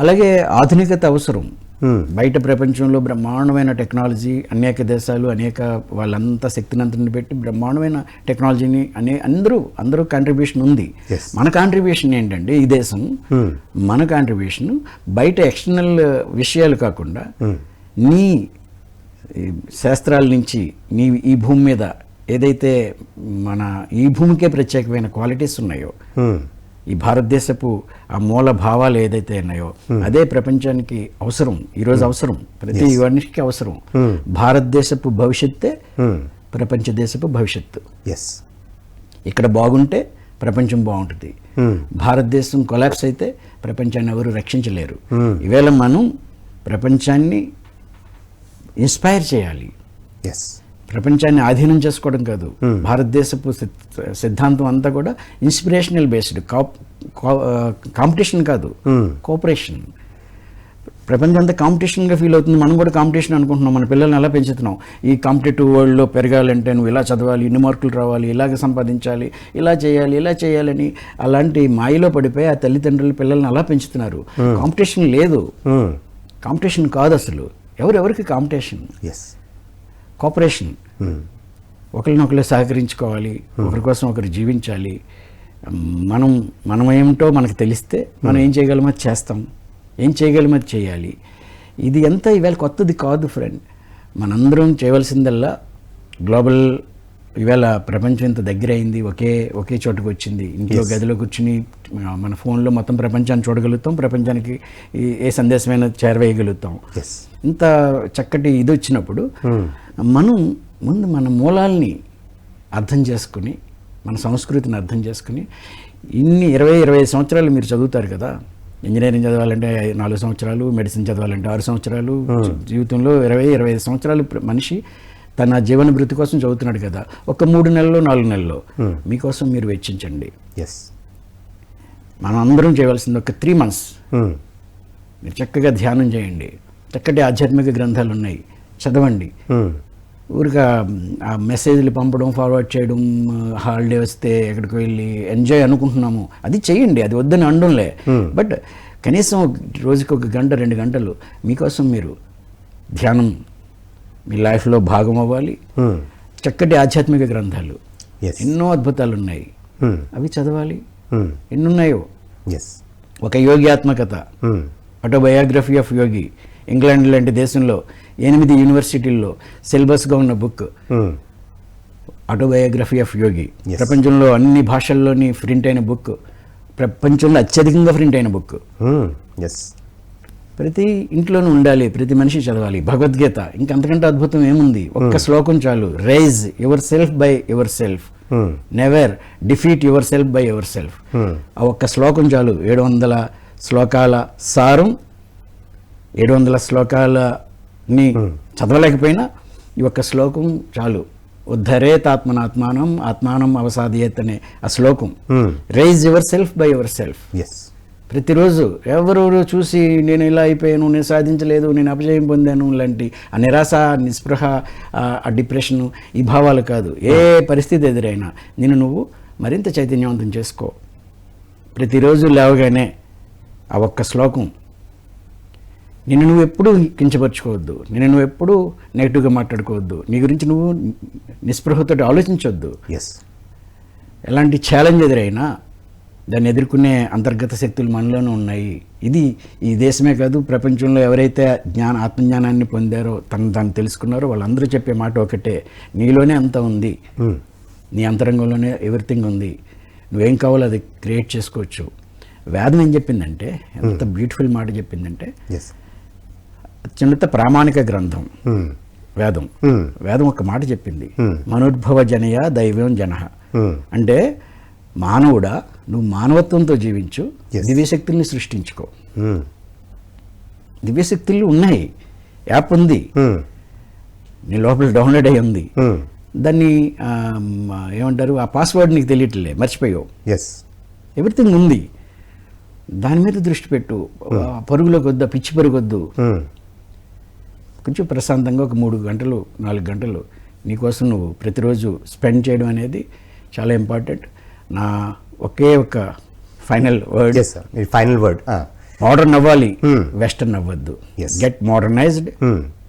అలాగే ఆధునికత అవసరం. బయట ప్రపంచంలో బ్రహ్మాండమైన టెక్నాలజీ, అనేక దేశాలు వాళ్ళంతా శక్తినంతని పెట్టి బ్రహ్మాండమైన టెక్నాలజీని అందరూ కాంట్రిబ్యూషన్ ఉంది. మన కాంట్రిబ్యూషన్ ఏంటంటే ఈ దేశం, మన కాంట్రిబ్యూషన్ బయట ఎక్స్టర్నల్ విషయాలు కాకుండా నీ శాస్త్రాల నుంచి ఈ భూమి మీద ఏదైతే ఈ భూమికే ప్రత్యేకమైన క్వాలిటీస్ ఉన్నాయో, ఈ భారతదేశపు ఆ మూల భావాలు ఏదైతే ఉన్నాయో అదే ప్రపంచానికి అవసరం. ఈరోజు అవసరం, ప్రతి మనిషికి అవసరం. భారతదేశపు భవిష్యత్తే ప్రపంచ దేశపు భవిష్యత్తు. ఇక్కడ బాగుంటే ప్రపంచం బాగుంటుంది. భారతదేశం కొలాప్స్ అయితే ప్రపంచాన్ని ఎవరు రక్షించలేరు. ఈవేళ మనం ప్రపంచాన్ని ఇన్స్పైర్ చేయాలి. ప్రపంచాన్ని ఆధీనం చేసుకోవడం కాదు. భారతదేశపు సిద్ధాంతం అంతా కూడా ఇన్స్పిరేషనల్ బేస్డ్, కాంపిటీషన్ కాదు, కోఆపరేషన్. ప్రపంచం అంతా కాంపిటీషన్గా ఫీల్ అవుతుంది. మనం కూడా కాంపిటీషన్ అనుకుంటున్నాం. మన పిల్లల్ని ఎలా పెంచుతున్నాం? ఈ కాంపిటేటివ్ వరల్డ్లో పెరగాలంటే నువ్వు ఇలా చదవాలి, ఇన్ని మార్కులు రావాలి, ఇలాగ సంపాదించాలి, ఇలా చేయాలని అలాంటి మాయలో పడిపోయి ఆ తల్లిదండ్రులు పిల్లల్ని అలా పెంచుతున్నారు. కాంపిటీషన్ లేదు, కాంపిటీషన్ కాదు అసలు. ఎవరెవరికి కాంపిటీషన్? కోఆపరేషన్. ఒకరినొకరు సహకరించుకోవాలి, ఒకరి కోసం ఒకరు జీవించాలి. మనం ఏమిటో మనకు తెలిస్తే మనం ఏం చేయగలమో అది చేస్తాం, ఏం చేయగలమో అది చేయాలి. ఇది ఎంత ఇవాళ కొత్తది కాదు ఫ్రెండ్. మనందరం చేయవలసిందల్లా గ్లోబల్, ఇవాళ ప్రపంచం ఇంత దగ్గర అయింది, ఒకే చోటుకు వచ్చింది. ఇంట్లో గదిలో కూర్చుని మన ఫోన్లో మొత్తం ప్రపంచాన్ని చూడగలుగుతాం, ప్రపంచానికి ఏ సందేశమైనా చేరవేయగలుగుతాం. ఇంత చక్కటి ఇది వచ్చినప్పుడు మనం ముందు మన మూలాల్ని అర్థం చేసుకుని, మన సంస్కృతిని అర్థం చేసుకుని, ఇన్ని 20-25 సంవత్సరాలు మీరు చదువుతారు కదా. ఇంజనీరింగ్ చదవాలంటే 4 సంవత్సరాలు, మెడిసిన్ చదవాలంటే 6 సంవత్సరాలు. జీవితంలో 20-25 సంవత్సరాలు మనిషి తన జీవన భృతి కోసం చదువుతున్నాడు కదా. ఒక 3 నెలల్లో 4 నెలల్లో మీకోసం మీరు వెచ్చించండి. మనం అందరం చేయవలసింది ఒక 3 months మీరు చక్కగా ధ్యానం చేయండి. చక్కటి ఆధ్యాత్మిక గ్రంథాలు ఉన్నాయి, చదవండి. ఊరిక ఆ మెసేజ్లు పంపడం, ఫార్వర్డ్ చేయడం, హాలిడే వస్తే ఎక్కడికి వెళ్ళి ఎంజాయ్ అనుకుంటున్నాము, అది చేయండి, అది వద్దని అనడంలే. బట్ కనీసం రోజుకి 1 గంట 2 గంటలు మీకోసం మీరు ధ్యానం మీ లైఫ్లో భాగం అవ్వాలి. చక్కటి ఆధ్యాత్మిక గ్రంథాలు ఎన్నో అద్భుతాలు ఉన్నాయి, అవి చదవాలి. ఎన్నున్నాయో. ఒక యోగి ఆత్మకథ, ఆటోబయోగ్రఫీ ఆఫ్ యోగి, ఇంగ్లాండ్ లాంటి దేశంలో 8 యూనివర్సిటీల్లో సిలబస్గా ఉన్న బుక్ ఆటోబయోగ్రఫీ ఆఫ్ యోగి. ప్రపంచంలో అన్ని భాషల్లోని ప్రింట్ అయిన బుక్, ప్రపంచంలో అత్యధికంగా ప్రింట్ అయిన బుక్. ప్రతి ఇంట్లోనూ ఉండాలి, ప్రతి మనిషి చదవాలి. భగవద్గీత, ఇంకంతకంటే అద్భుతం ఏముంది? ఒక్క శ్లోకం చాలు. Rise your self by your self, never defeat your self by your self. ఆ ఒక్క శ్లోకం చాలు. 700 శ్లోకాల సారం. 700 శ్లోకాలని చదవలేకపోయినా ఈ ఒక్క శ్లోకం చాలు. ఉద్ధరేత్ ఆత్మనాత్మానం ఆత్మానం అవసాదయేత్ అనే ఆ శ్లోకం. Rise your self by your self. ప్రతిరోజు ఎవరెవరు చూసి నేను ఇలా అయిపోయాను, నేను సాధించలేదు, నేను అపజయం పొందాను లాంటి ఆ నిరాశ, నిస్పృహ, ఆ డిప్రెషన్, ఈ భావాలు కాదు. ఏ పరిస్థితి ఎదురైనా నువ్వు మరింత చైతన్యవంతం చేసుకో. ప్రతిరోజు లేవగానే ఆ ఒక్క శ్లోకం. నువ్వు ఎప్పుడూ కించపరచుకోవద్దు, నువ్వు ఎప్పుడూ నెగిటివ్గా మాట్లాడుకోవద్దు, నీ గురించి నువ్వు నిస్పృహతో ఆలోచించవద్దు. ఎలాంటి ఛాలెంజ్ ఎదురైనా దాన్ని ఎదుర్కొనే అంతర్గత శక్తులు మనలోనే ఉన్నాయి. ఇది ఈ దేశమే కాదు, ప్రపంచంలో ఎవరైతే ఆత్మజ్ఞానాన్ని పొందారో, దాన్ని తెలుసుకున్నారో వాళ్ళందరూ చెప్పే మాట ఒకటే, నీలోనే అంతా ఉంది, నీ అంతరంగంలోనే ఎవ్రీథింగ్ ఉంది, నువ్వేం కావాలో అది క్రియేట్ చేసుకోవచ్చు. వేదం ఏం చెప్పిందంటే, ఎంత బ్యూటిఫుల్ మాట చెప్పిందంటే, అత్యున్నత ప్రామాణిక గ్రంథం వేదం. వేదం ఒక మాట చెప్పింది, మనుద్భవ జనయ దైవం జన. అంటే మానవుడా, నువ్వు మానవత్వంతో జీవించు, దివ్యశక్తుల్ని సృష్టించుకో. దివ్యశక్తులు ఉన్నాయి, యాప్ ఉంది, నీ లోపల డౌన్లోడ్ అయ్యి ఉంది. దాన్ని ఏమంటారు, ఆ పాస్వర్డ్ నీకు తెలియట్లే, మర్చిపోయావు. ఎవ్రీథింగ్ ఉంది, దాని మీద దృష్టి పెట్టు. పరుగులోకి వద్దా, పిచ్చి పరుగొద్దు. కొంచెం ప్రశాంతంగా ఒక 3 గంటలు 4 గంటలు నీకోసం నువ్వు ప్రతిరోజు స్పెండ్ చేయడం అనేది చాలా ఇంపార్టెంట్. నా ఒకే ఒక ఫైనల్ వర్డ్, మోడర్న్ అవ్వాలి, వెస్టర్న్ అవ్వద్దు. Get modernised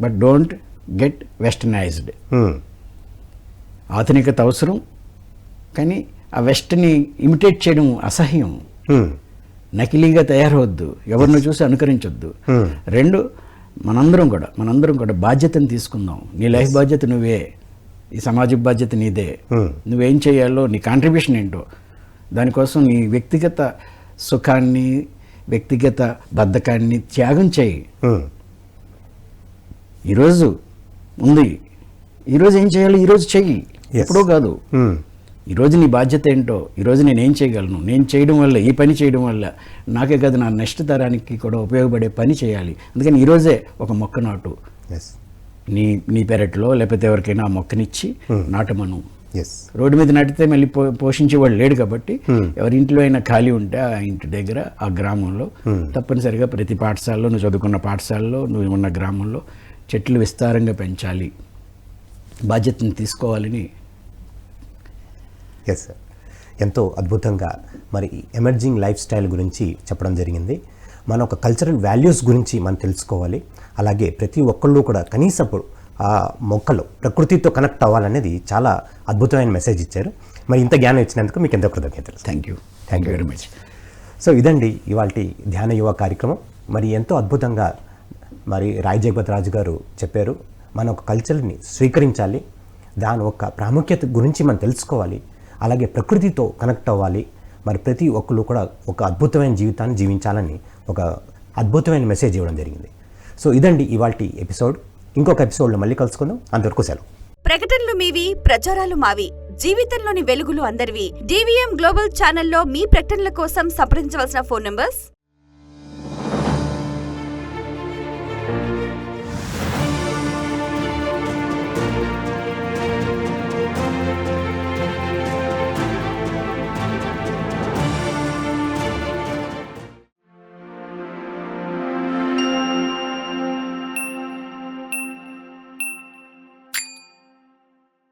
but don't get westernised. ఆధునికత అవసరం, కానీ ఆ వెస్ట్ని ఇమిటేట్ చేయడం అసహ్యం. నకిలీగా తయారవద్దు, ఎవరిని చూసి అనుకరించొద్దు. 2, మనందరం కూడా బాధ్యతను తీసుకుందాం. నీ లైఫ్ బాధ్యత నువ్వే, ఈ సమాజ బాధ్యత నీదే. నువ్వేం చేయాలో, నీ కాంట్రిబ్యూషన్ ఏంటో, దానికోసం నీ వ్యక్తిగత సుఖాన్ని, వ్యక్తిగత బద్ధకాన్ని త్యాగం చేయి. ఈరోజు ఉంది, ఈరోజు ఏం చేయాలో ఈరోజు చెయ్యి, ఎప్పుడో కాదు. ఈరోజు నీ బాధ్యత ఏంటో, ఈరోజు నేనేం చేయగలను, నేను చేయడం వల్ల, ఈ పని చేయడం వల్ల నాకే కాదు నా నెక్స్ట్ తరానికి కూడా ఉపయోగపడే పని చేయాలి. అందుకని ఈరోజే ఒక మొక్క నాటు. నీ పెరట్లో లేకపోతే ఎవరికైనా ఆ మొక్కనిచ్చి నాటమను. ఎస్. రోడ్డు మీద నాటితే మళ్ళీ పోషించేవాడు లేడు కాబట్టి ఎవరి ఇంట్లో అయినా ఖాళీ ఉంటే ఆ ఇంటి దగ్గర ఆ గ్రామంలో తప్పనిసరిగా ప్రతి పాఠశాలలో, నువ్వు చదువుకున్న పాఠశాలలో, నువ్వు ఉన్న గ్రామంలో చెట్లు విస్తారంగా పెంచాలి, బాధ్యతను తీసుకోవాలని. ఎస్ సార్, ఎంతో అద్భుతంగా మరి ఎమర్జింగ్ లైఫ్ స్టైల్ గురించి చెప్పడం జరిగింది. మన ఒక కల్చరల్ వాల్యూస్ గురించి మనం తెలుసుకోవాలి. అలాగే ప్రతి ఒక్కళ్ళు కూడా కనీసప్పుడు ఆ మొక్కలు ప్రకృతితో కనెక్ట్ అవ్వాలనేది చాలా అద్భుతమైన మెసేజ్ ఇచ్చారు. మరి ఇంత జ్ఞానం ఇచ్చినందుకు మీకు ఎంతో కృతజ్ఞతలు. Thank you very much. So ఇదండి ఇవాల్టి ధ్యాన యువ కార్యక్రమం. మరి ఎంతో అద్భుతంగా మరి రాయ్ జగపతి రాజు గారు చెప్పారు. మన ఒక కల్చర్ని స్వీకరించాలి, దాని ఒక ప్రాముఖ్యత గురించి మనం తెలుసుకోవాలి, అలాగే ప్రకృతితో కనెక్ట్ అవ్వాలి. మరి ప్రతి ఒక్కరు కూడా ఒక అద్భుతమైన జీవితాన్ని జీవించాలని ఒక అద్భుతమైన మెసేజ్ ఇవ్వడం జరిగింది. సో ఇదండి ఇవాల్టి ఎపిసోడ్. ఇంకొక ఎపిసోడ్లో మళ్ళీ కలుసుకుందాం. అంతవరకు సెలవు. ప్రకటనలు మీవి, ప్రచారాలు మావి. జీవితంలోని వెలుగులు అందరివి. DVM గ్లోబల్ ఛానల్లో మీ ప్రకటనల కోసం సంప్రదించవలసిన ఫోన్ నంబర్స్